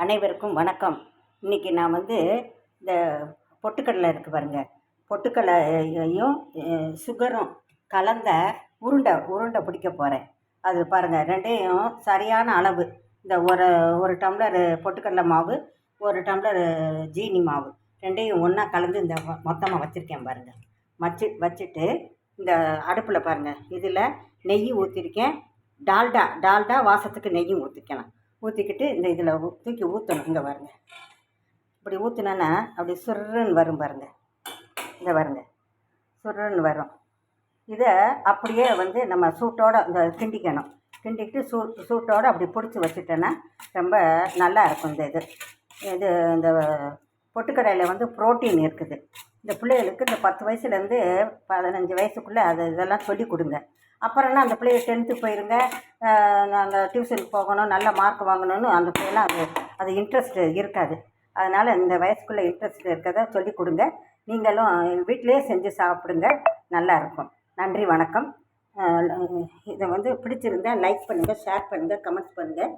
அனைவருக்கும் வணக்கம். இன்றைக்கி நான் இந்த பொட்டுக்கடலை இருக்குது பாருங்கள், பொட்டுக்கடலையும் சுகரும் கலந்த உருண்டை பிடிக்க போகிறேன். அது பாருங்கள், ரெண்டையும் சரியான அளவு. இந்த ஒரு டம்ளர் பொட்டுக்கடலை மாவு, ஒரு டம்ளர் ஜீனி மாவு, ரெண்டையும் ஒன்றா கலந்து இந்த மொத்தமாக வச்சுருக்கேன் பாருங்கள். வச்சுட்டு இந்த அடுப்பில் பாருங்கள், இதில் நெய் ஊற்றிருக்கேன். டால்டா வாசத்துக்கு நெய்யும் ஊற்றிக்கிட்டு இந்த இதில் தூக்கி ஊற்றணும். இங்கே பாருங்கள், இப்படி ஊற்றினோன்னா அப்படி சுருன்னு வரும் பாருங்கள். இங்கே பாருங்கள், சுருன்னு வரும். இதை அப்படியே நம்ம சூட்டோடு இந்த கிண்டிக்கிட்டு சூட்டோடு அப்படி பிடிச்சி வச்சுட்டோன்னா ரொம்ப நல்லா இருக்கும். இந்த பொட்டுக்கடையில் புரோட்டீன் இருக்குது. இந்த பிள்ளைகளுக்கு இந்த 10 வயசுலேருந்து 15 வயசுக்குள்ளே இதெல்லாம் சொல்லி கொடுங்க. அப்புறம்னா அந்த பிள்ளைய 10th போயிருங்க, நாங்கள் டியூஷனுக்கு போகணும், நல்ல மார்க் வாங்கணும்னு அந்த பிள்ளைலாம் அது இன்ட்ரெஸ்ட் இருக்காது. அதனால் இந்த வயசுக்குள்ளே இன்ட்ரெஸ்ட் இருக்கிறத சொல்லி கொடுங்க. நீங்களும் வீட்டிலையே செஞ்சு சாப்பிடுங்க, நல்லாயிருக்கும். நன்றி, வணக்கம். இதை பிடிச்சிருந்தா லைக் பண்ணுங்கள், ஷேர் பண்ணுங்கள், கமெண்ட்ஸ் பண்ணுங்கள்.